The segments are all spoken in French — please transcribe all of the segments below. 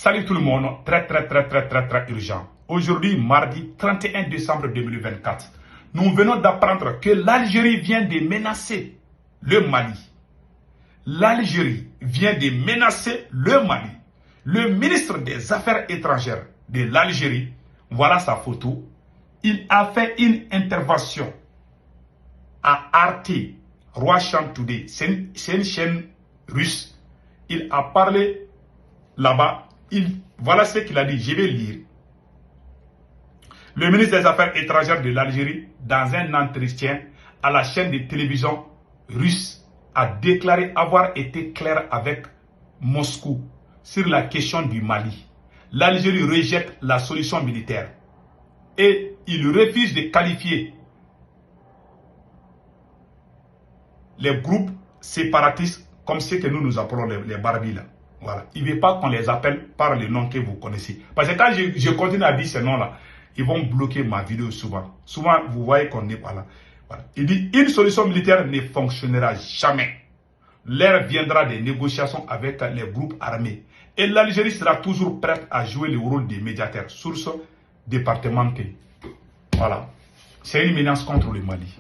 Salut tout le monde, très urgent. Aujourd'hui, mardi 31 décembre 2024, nous venons d'apprendre que l'Algérie vient de menacer le Mali. L'Algérie vient de menacer le Mali. Le ministre des Affaires étrangères de l'Algérie, voilà sa photo, il a fait une intervention à Arte, Russian Today, c'est une chaîne russe. Il a parlé là-bas, voilà ce qu'il a dit, je vais lire. Le ministre des Affaires étrangères de l'Algérie, dans un entretien à la chaîne de télévision russe, a déclaré avoir été clair avec Moscou sur la question du Mali. L'Algérie rejette la solution militaire et il refuse de qualifier les groupes séparatistes comme ceux que nous appelons les Barbis là. Voilà. Il ne veut pas qu'on les appelle par les noms que vous connaissez. Parce que quand je continue à dire ces noms-là, ils vont bloquer ma vidéo souvent. Souvent, vous voyez qu'on n'est pas là. Voilà. Il dit, une solution militaire ne fonctionnera jamais. L'heure viendra des négociations avec les groupes armés. Et l'Algérie sera toujours prête à jouer le rôle des médiateurs. Source départementale. Voilà. C'est une menace contre le Mali.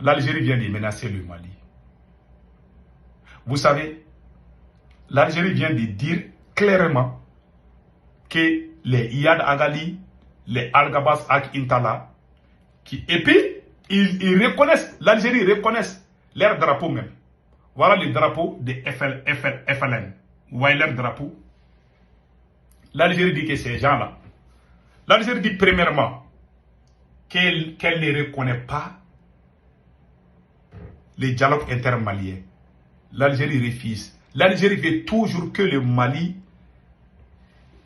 L'Algérie vient de menacer le Mali. Vous savez, l'Algérie vient de dire clairement que les Iyad Agali, les Al-Gabas Ak Intala, et puis ils reconnaissent, l'Algérie reconnaissent leur drapeau même. Voilà le drapeau de FLN. Vous voyez leur drapeau. L'Algérie dit que ces gens-là, l'Algérie dit premièrement qu'elle ne reconnaît pas les dialogues intermaliens. L'Algérie refuse. L'Algérie veut toujours que le Mali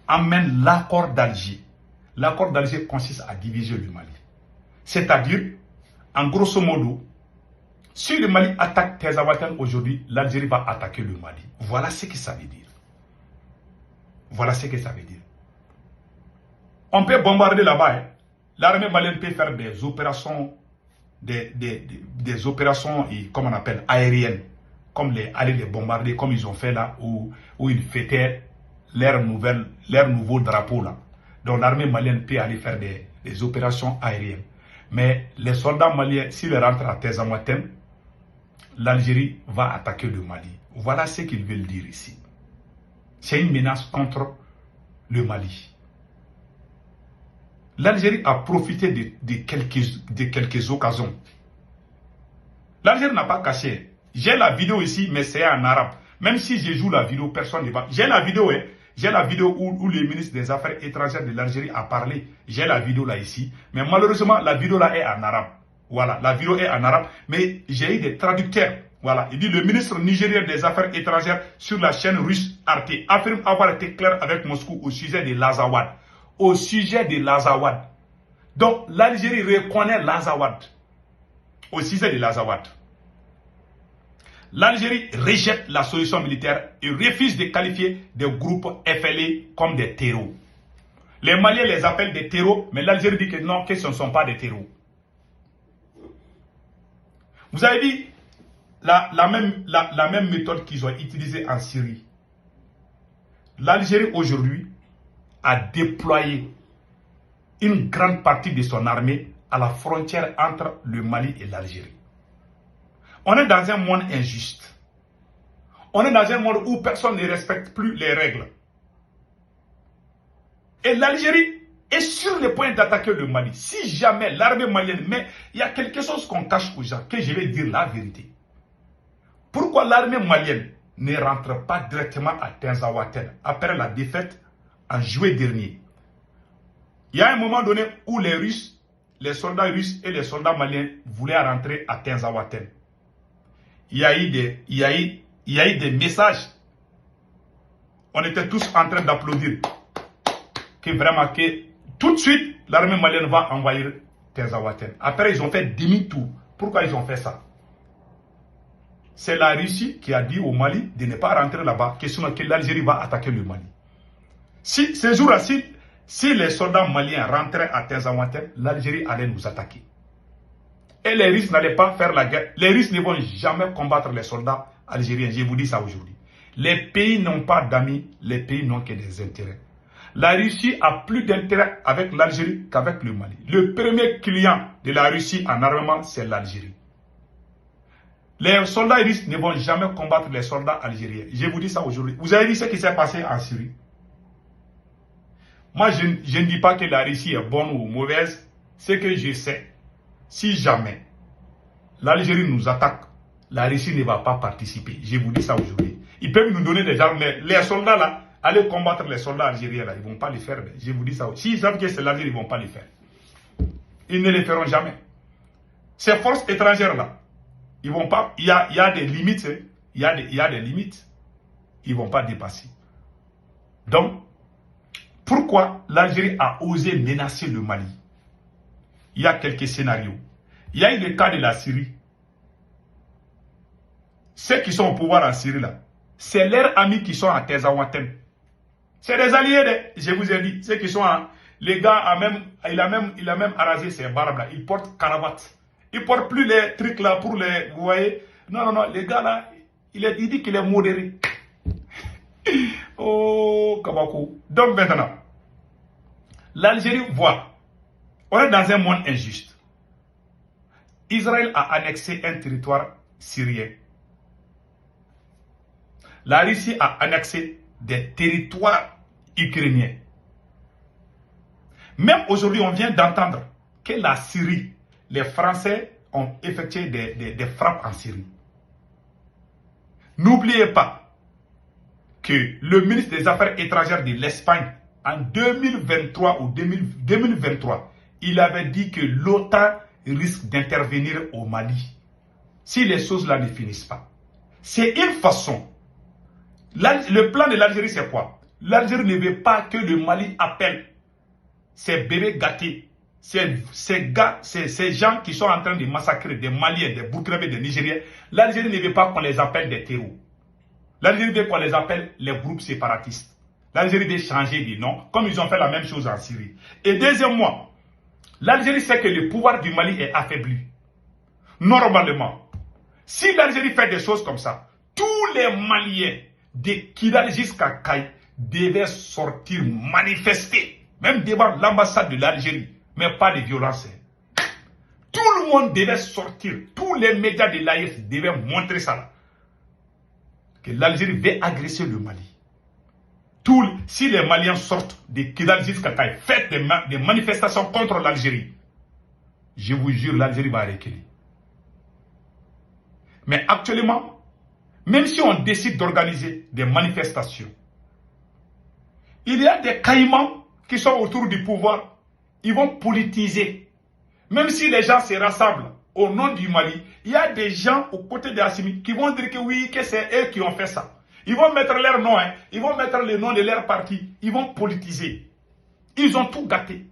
amène l'accord d'Alger. L'accord d'Alger consiste à diviser le Mali. C'est-à-dire, en grosso modo, si le Mali attaque Tezawaten aujourd'hui, l'Algérie va attaquer le Mali. Voilà ce que ça veut dire. Voilà ce que ça veut dire. On peut bombarder là-bas. Hein. L'armée malienne peut faire des opérations, des opérations, comment on appelle, aériennes. Comme aller les bombarder, comme ils ont fait là, où ils fêtaient leur nouveau drapeau là. Donc l'armée malienne peut aller faire des opérations aériennes. Mais les soldats maliens, s'ils rentrent à Tezawaten, l'Algérie va attaquer le Mali. Voilà ce qu'ils veulent dire ici. C'est une menace contre le Mali. L'Algérie a profité de quelques occasions. L'Algérie n'a pas caché. J'ai la vidéo ici, mais c'est en arabe. Même si je joue la vidéo, personne ne va. J'ai la vidéo, hein. J'ai la vidéo où le ministre des Affaires étrangères de l'Algérie a parlé. J'ai la vidéo là ici. Mais malheureusement, la vidéo là est en arabe. Voilà, la vidéo est en arabe. Mais j'ai eu des traducteurs. Voilà, il dit le ministre nigérien des Affaires étrangères sur la chaîne russe Arte affirme avoir été clair avec Moscou au sujet de l'Azawad. Au sujet de l'Azawad. Donc, l'Algérie reconnaît l'Azawad. Au sujet de l'Azawad. L'Algérie rejette la solution militaire et refuse de qualifier des groupes FLA comme des terreaux. Les Maliens les appellent des terreaux, mais l'Algérie dit que non, que ce ne sont pas des terreaux. Vous avez dit la même méthode qu'ils ont utilisée en Syrie. L'Algérie aujourd'hui a déployé une grande partie de son armée à la frontière entre le Mali et l'Algérie. On est dans un monde injuste. On est dans un monde où personne ne respecte plus les règles. Et l'Algérie est sur le point d'attaquer le Mali. Si jamais l'armée malienne, mais il y a quelque chose qu'on cache aux gens, que je vais dire la vérité. Pourquoi l'armée malienne ne rentre pas directement à Tezawaten après la défaite en juillet dernier? Il y a un moment donné où les soldats russes et les soldats maliens voulaient rentrer à Tezawaten. Il y a eu des messages. On était tous en train d'applaudir. Que vraiment, que tout de suite, l'armée malienne va envahir Tezawaten. Après, ils ont fait demi-tour. Pourquoi ils ont fait ça? C'est la Russie qui a dit au Mali de ne pas rentrer là-bas, que l'Algérie va attaquer le Mali. Si ces jours-là, si les soldats maliens rentraient à Tezawaten, l'Algérie allait nous attaquer. Et les Russes n'allaient pas faire la guerre. Les Russes ne vont jamais combattre les soldats algériens. Je vous dis ça aujourd'hui. Les pays n'ont pas d'amis, les pays n'ont que des intérêts. La Russie a plus d'intérêt avec l'Algérie qu'avec le Mali. Le premier client de la Russie en armement, c'est l'Algérie. Les soldats russes ne vont jamais combattre les soldats algériens. Je vous dis ça aujourd'hui. Vous avez vu ce qui s'est passé en Syrie? Moi, je ne dis pas que la Russie est bonne ou mauvaise. Ce que je sais, si jamais l'Algérie nous attaque, la Russie ne va pas participer. Je vous dis ça aujourd'hui. Ils peuvent nous donner des armes, mais les soldats là, aller combattre les soldats algériens là, ils ne vont pas le faire. Je vous dis ça. S'ils savent que c'est l'Algérie, ils ne vont pas le faire. Ils ne le feront jamais. Ces forces étrangères là, ils vont pas. Il y a des limites. Hein. Il y a des limites. Ils ne vont pas dépasser. Donc, pourquoi l'Algérie a osé menacer le Mali? Il y a quelques scénarios. Il y a eu le cas de la Syrie. Ceux qui sont au pouvoir en Syrie là, c'est leurs amis qui sont à Tezawaten. C'est des alliés, je vous ai dit. Ceux qui sont à... Les gars, il a même arrasé ses barbes là. Il porte cravate. Il porte plus les trucs là pour les... Vous voyez? Non, les gars là, il dit qu'il est modéré. Oh, Kabako. Donc maintenant, l'Algérie voit. On est dans un monde injuste. Israël a annexé un territoire syrien. La Russie a annexé des territoires ukrainiens. Même aujourd'hui, on vient d'entendre que la Syrie, les Français ont effectué des frappes en Syrie. N'oubliez pas que le ministre des Affaires étrangères de l'Espagne, en 2023 ou 2023, il avait dit que l'OTAN risque d'intervenir au Mali. Si les choses là ne finissent pas. C'est une façon. Le plan de l'Algérie, c'est quoi? L'Algérie ne veut pas que le Mali appelle ces bébés gâtés, ces gens qui sont en train de massacrer des Maliens, des Burkinabés, des Nigériens. L'Algérie ne veut pas qu'on les appelle des terreaux. L'Algérie veut qu'on les appelle les groupes séparatistes. L'Algérie veut changer de nom, comme ils ont fait la même chose en Syrie. Et deuxièmement, l'Algérie sait que le pouvoir du Mali est affaibli. Normalement, si l'Algérie fait des choses comme ça, tous les Maliens, de Kidal jusqu'à Kay, devaient sortir manifester, même devant l'ambassade de l'Algérie, mais pas de violence. Tout le monde devait sortir, tous les médias de l'AIF devaient montrer ça. Que l'Algérie veut agresser le Mali. Si les Maliens sortent de Kidal jusqu'à Kay, faites des manifestations contre l'Algérie, je vous jure, l'Algérie va reculer. Mais actuellement, même si on décide d'organiser des manifestations, il y a des caïmans qui sont autour du pouvoir. Ils vont politiser. Même si les gens se rassemblent au nom du Mali, il y a des gens aux côtés d'Assimi qui vont dire que oui, que c'est eux qui ont fait ça. Ils vont mettre leur nom, hein. Ils vont mettre le nom de leur parti. Ils vont politiser. Ils ont tout gâté.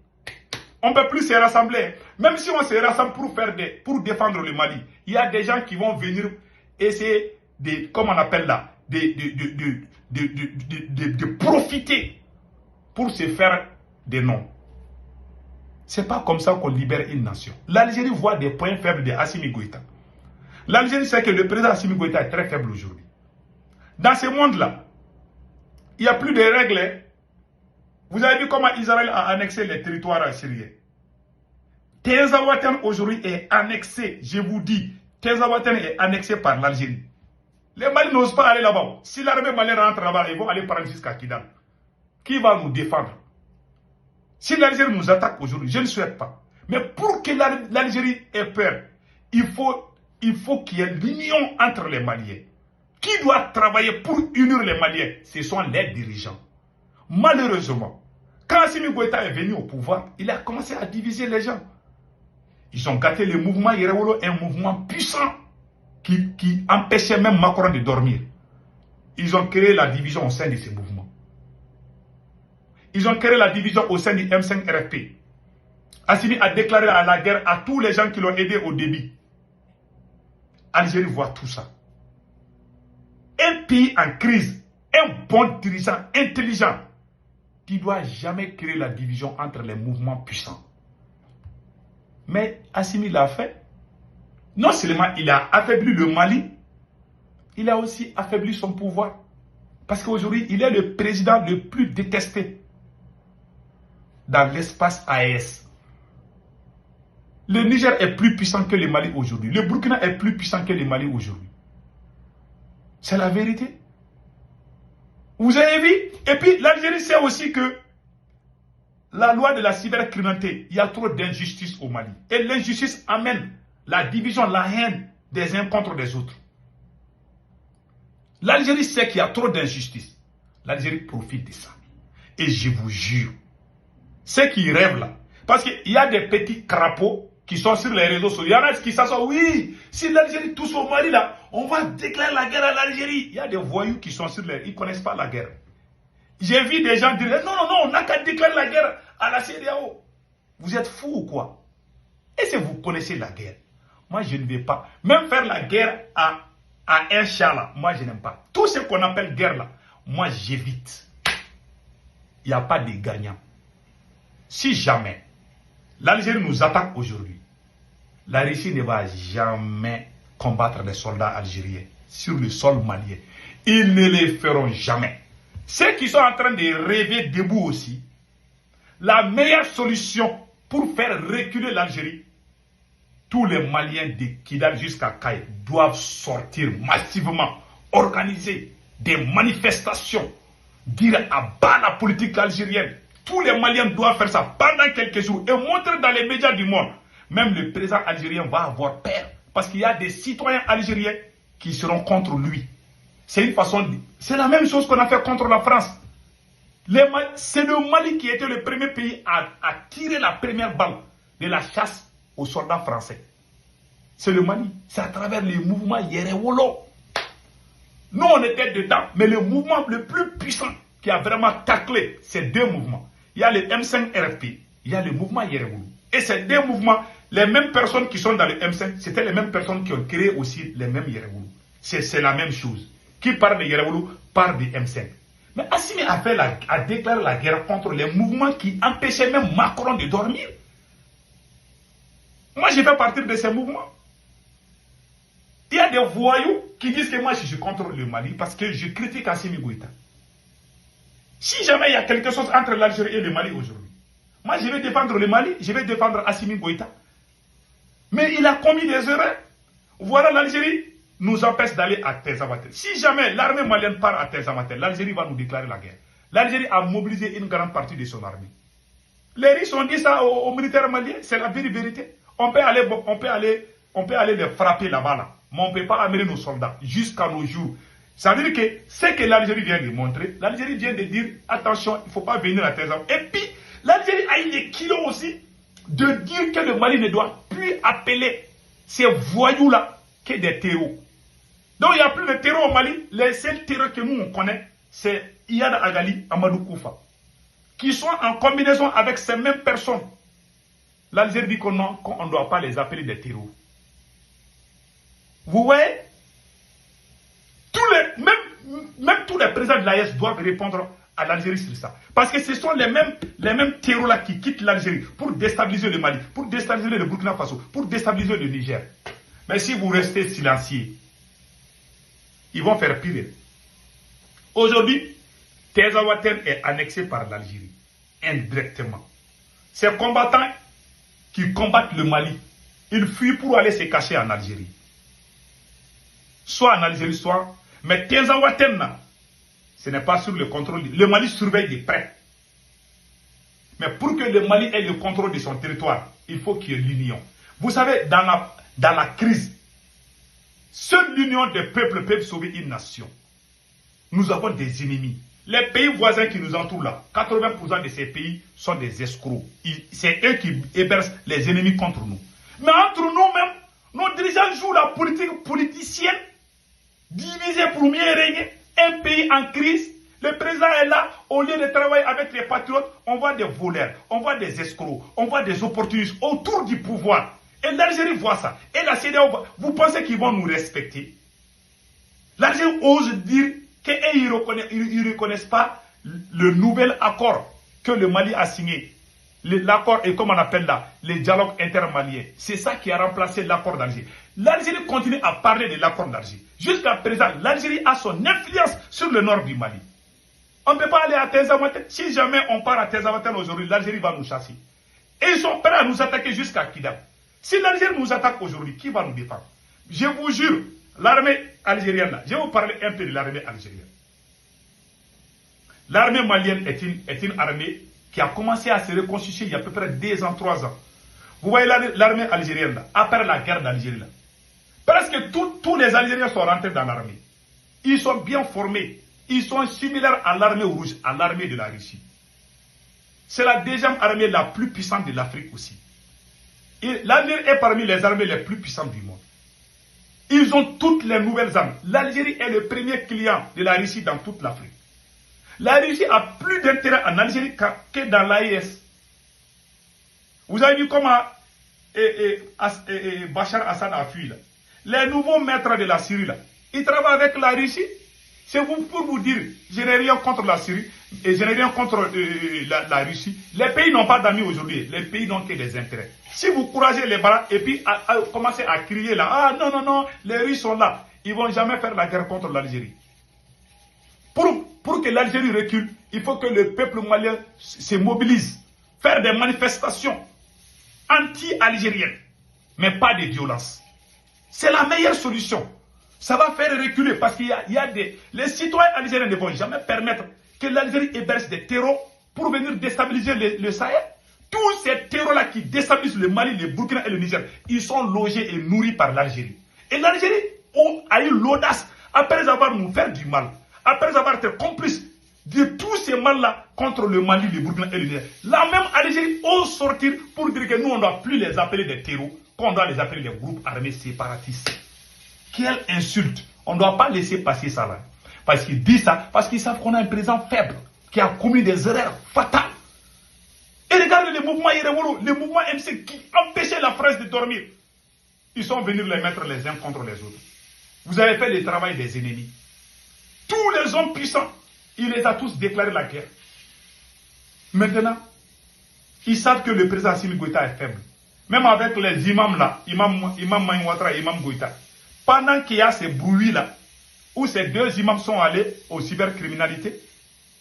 On ne peut plus se rassembler. Même si on se rassemble pour défendre le Mali, il y a des gens qui vont venir essayer comment on appelle là, de profiter pour se faire des noms. C'est pas comme ça qu'on libère une nation. L'Algérie voit des points faibles de Assimi Goïta. L'Algérie sait que le président Assimi Goïta est très faible aujourd'hui. Dans ce monde-là, il n'y a plus de règles. Vous avez vu comment Israël a annexé les territoires syriens. Tezawaten aujourd'hui est annexé, je vous dis, Tezawaten est annexé par l'Algérie. Les Mali n'osent pas aller là-bas. Si l'armée malienne rentre là-bas, ils vont aller prendre jusqu'à Kidal. Qui va nous défendre? Si l'Algérie nous attaque aujourd'hui, je ne souhaite pas. Mais pour que l'Algérie ait peur, il faut qu'il y ait l'union entre les Maliens. Qui doit travailler pour unir les Maliens? Ce sont les dirigeants. Malheureusement, quand Assimi Goïta est venu au pouvoir, il a commencé à diviser les gens. Ils ont gâté le mouvement Yerawolo, un mouvement puissant qui empêchait même Macron de dormir. Ils ont créé la division au sein de ces mouvements. Ils ont créé la division au sein du M5-RFP. Assimi a déclaré la guerre à tous les gens qui l'ont aidé au début. Algérie voit tout ça. Un pays en crise, un bon dirigeant intelligent, qui ne doit jamais créer la division entre les mouvements puissants. Mais Assimi l'a fait. Non seulement il a affaibli le Mali, il a aussi affaibli son pouvoir. Parce qu'aujourd'hui, il est le président le plus détesté dans l'espace AES. Le Niger est plus puissant que le Mali aujourd'hui. Le Burkina est plus puissant que le Mali aujourd'hui. C'est la vérité. Vous avez vu? Et puis l'Algérie sait aussi que la loi de la cybercriminalité, il y a trop d'injustice au Mali. Et l'injustice amène la division, la haine des uns contre les autres. L'Algérie sait qu'il y a trop d'injustice. L'Algérie profite de ça. Et je vous jure, ceux qui rêvent là, parce qu'il y a des petits crapauds qui sont sur les réseaux sociaux. Il y en a qui s'assoient, oui, si l'Algérie touche au Mali là, on va déclarer la guerre à l'Algérie. Il y a des voyous qui sont sur les... Ils ne connaissent pas la guerre. J'ai vu des gens dire, non, non, non, on n'a qu'à déclarer la guerre à la CEDEAO. Vous êtes fous ou quoi? Et si vous connaissez la guerre, moi je ne vais pas. Même faire la guerre à un chat là, moi je n'aime pas. Tout ce qu'on appelle guerre là, moi j'évite. Il n'y a pas de gagnant. Si jamais l'Algérie nous attaque aujourd'hui, la Russie ne va jamais combattre les soldats algériens sur le sol malien. Ils ne les feront jamais. Ceux qui sont en train de rêver debout aussi, la meilleure solution pour faire reculer l'Algérie, tous les Maliens de Kidal jusqu'à Kayes doivent sortir massivement, organiser des manifestations, dire à bas la politique algérienne. Tous les Maliens doivent faire ça pendant quelques jours et montrer dans les médias du monde. Même le président algérien va avoir peur parce qu'il y a des citoyens algériens qui seront contre lui. C'est une façon de... C'est la même chose qu'on a fait contre la France. C'est le Mali qui était le premier pays à tirer la première balle de la chasse aux soldats français. C'est le Mali. C'est à travers les mouvements Yerewolo. Nous, on était dedans. Mais le mouvement le plus puissant qui a vraiment taclé ces deux mouvements, il y a le M5 RFP, il y a le mouvement Yerewolo. Et ces deux mouvements, les mêmes personnes qui sont dans le M5, c'était les mêmes personnes qui ont créé aussi les mêmes Yerewolo. C'est la même chose. Qui parle de Yerewolo parle de M5. Mais Assimi a déclaré la guerre contre les mouvements qui empêchaient même Macron de dormir. Moi, je fais partie de ces mouvements. Il y a des voyous qui disent que moi, je suis contre le Mali parce que je critique Assimi Goïta. Si jamais il y a quelque chose entre l'Algérie et le Mali aujourd'hui, moi, je vais défendre le Mali, je vais défendre Assimi Goïta. Mais il a commis des erreurs. Voilà, l'Algérie nous empêche d'aller à Tezamatel. Si jamais l'armée malienne part à Tezamatel, l'Algérie va nous déclarer la guerre. L'Algérie a mobilisé une grande partie de son armée. Les Russes ont dit ça aux militaires maliens, c'est la vérité. On peut aller les frapper là-bas, là. Mais on ne peut pas amener nos soldats jusqu'à nos jours. Ça veut dire que ce que l'Algérie vient de montrer, l'Algérie vient de dire, attention, il ne faut pas venir à Tezamatel. Et puis, l'Algérie a eu des kilos aussi de dire que le Mali ne doit plus appeler ces voyous-là que des terreaux. Donc il n'y a plus de terreau au Mali. Les seuls terreaux que nous on connaît, c'est Iyad Agali, Amadou Koufa, qui sont en combinaison avec ces mêmes personnes. L'Algérie dit qu'on ne doit pas les appeler des terreaux. Vous voyez, même tous les présidents de l'AES doivent répondre à l'Algérie sur ça. Parce que ce sont les mêmes terreaux-là qui quittent l'Algérie pour déstabiliser le Mali, pour déstabiliser le Burkina Faso, pour déstabiliser le Niger. Mais si vous restez silencieux, ils vont faire pire. Aujourd'hui, Tezawaten est annexé par l'Algérie, indirectement. Ces combattants qui combattent le Mali, ils fuient pour aller se cacher en Algérie. Soit en Algérie, soit... Mais Tezawaten, ce n'est pas sur le contrôle. Le Mali surveille de près. Mais pour que le Mali ait le contrôle de son territoire, il faut qu'il y ait l'union. Vous savez, dans la crise, seule l'union des peuples peut sauver une nation. Nous avons des ennemis. Les pays voisins qui nous entourent là, 80% de ces pays sont des escrocs. C'est eux qui hébergent les ennemis contre nous. Mais entre nous-mêmes, nos dirigeants jouent la politique politicienne, divisée pour mieux régner. Un pays en crise, le président est là, au lieu de travailler avec les patriotes, on voit des voleurs, on voit des escrocs, on voit des opportunistes autour du pouvoir. Et l'Algérie voit ça. Et la CEDEAO, vous pensez qu'ils vont nous respecter? L'Algérie ose dire qu'ils ne reconnaissent pas le nouvel accord que le Mali a signé l'accord, et comme on appelle là, les dialogues intermaliens. C'est ça qui a remplacé l'accord d'Alger. L'Algérie continue à parler de l'accord d'Alger. Jusqu'à présent, l'Algérie a son influence sur le nord du Mali. On ne peut pas aller à Tezavatel. Si jamais on part à Tezavatel aujourd'hui, l'Algérie va nous chasser. Et ils sont prêts à nous attaquer jusqu'à Kidal. Si l'Algérie nous attaque aujourd'hui, qui va nous défendre? Je vous jure, l'armée algérienne, là, je vais vous parler un peu de l'armée algérienne. L'armée malienne est une armée qui a commencé à se reconstituer il y a à peu près 2 ans, 3 ans. Vous voyez l'armée algérienne, là, après la guerre d'Algérie, là. Presque tous les Algériens sont rentrés dans l'armée. Ils sont bien formés. Ils sont similaires à l'armée rouge, à l'armée de la Russie. C'est la deuxième armée la plus puissante de l'Afrique aussi. L'Algérie est parmi les armées les plus puissantes du monde. Ils ont toutes les nouvelles armes. L'Algérie est le premier client de la Russie dans toute l'Afrique. La Russie a plus d'intérêt en Algérie que dans l'AES. Vous avez vu comment Bachar Assad a fui là. Les nouveaux maîtres de la Syrie là, ils travaillent avec la Russie. C'est pour vous dire, je n'ai rien contre la Syrie et je n'ai rien contre la Russie. Les pays n'ont pas d'amis aujourd'hui. Les pays n'ont que des intérêts. Si vous couragez les bras et puis commencez à crier là, ah non, non, non, les Russes sont là. Ils ne vont jamais faire la guerre contre l'Algérie. Pour que l'Algérie recule, il faut que le peuple malien se mobilise. Faire des manifestations anti-algériennes, mais pas de violence. C'est la meilleure solution. Ça va faire reculer parce qu'il y a les citoyens algériens ne vont jamais permettre que l'Algérie héberge des terreaux pour venir déstabiliser le Sahel. Tous ces terreaux-là qui déstabilisent le Mali, le Burkina et le Niger, ils sont logés et nourris par l'Algérie. Et l'Algérie a eu l'audace, après avoir nous fait du mal, après avoir été complice de tous ces mal-là contre le Mali, le Burkina et le Niger. La même Algérie ose sortir pour dire que nous, on ne doit plus les appeler des terreaux, qu'on doit les appeler des groupes armés séparatistes. Quelle insulte! On ne doit pas laisser passer ça là. Parce qu'ils disent ça, parce qu'ils savent qu'on a un président faible, qui a commis des erreurs fatales. Et regardez les mouvements Yerewolo, les mouvements MC qui empêchaient la France de dormir. Ils sont venus les mettre les uns contre les autres. Vous avez fait le travail des ennemis. Tous les hommes puissants, il les a tous déclaré la guerre. Maintenant, ils savent que le président Assimi Goïta est faible. Même avec les imams là, imam Maïwatra et imam Goïta. Pendant qu'il y a ces bruits là, où ces 2 imams sont allés aux cybercriminalités,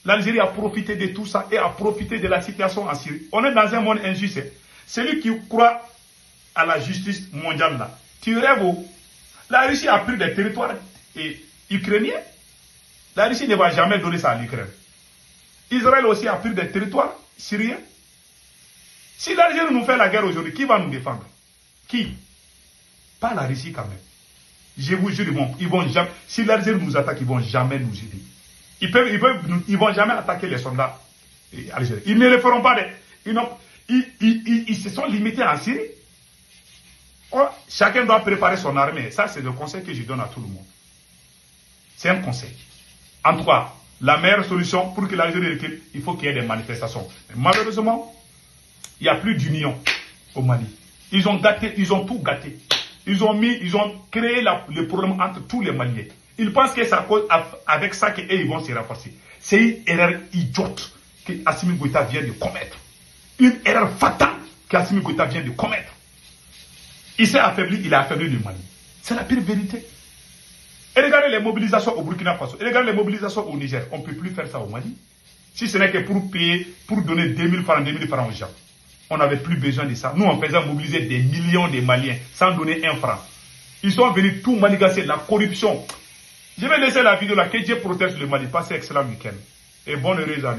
l'Algérie a profité de tout ça et a profité de la situation en Syrie. On est dans un monde injuste. Celui qui croit à la justice mondiale là, tu rêves où la Russie a pris des territoires ukrainiens. La Russie ne va jamais donner ça à l'Ukraine. Israël aussi a pris des territoires syriens. Si l'Algérie nous fait la guerre aujourd'hui, qui va nous défendre? Qui? Pas la Russie quand même. Je vous jure, ils vont jamais, si l'Algérie nous attaque, ils ne vont jamais nous aider. Ils vont jamais attaquer les soldats algériens. Ils ne le feront pas. Ils se sont limités en Syrie. Oh, chacun doit préparer son armée. Ça, c'est le conseil que je donne à tout le monde. C'est un conseil. En tout cas, la meilleure solution pour que l'Algérie recule, il faut qu'il y ait des manifestations. Mais malheureusement, il n'y a plus d'union au Mali. Ils ont gâté, ils ont tout gâté. Ils ont créé le problème entre tous les Maliens. Ils pensent que ça cause avec ça qu'ils vont se renforcer. C'est une erreur idiote que Assimi Goïta vient de commettre. Une erreur fatale que Assimi Goïta vient de commettre. Il s'est affaibli, il a affaibli le Mali. C'est la pire vérité. Et regardez les mobilisations au Burkina Faso. Et regardez les mobilisations au Niger. On ne peut plus faire ça au Mali. Si ce n'est que pour payer, pour donner 2000 francs aux gens. On n'avait plus besoin de ça. Nous, on faisait mobiliser des millions de Maliens sans donner 1 franc. Ils sont venus tout manigasser, la corruption. Je vais laisser la vidéo là. Que Dieu protège le Mali. Passez un excellent week-end. Et bonne heureuse année.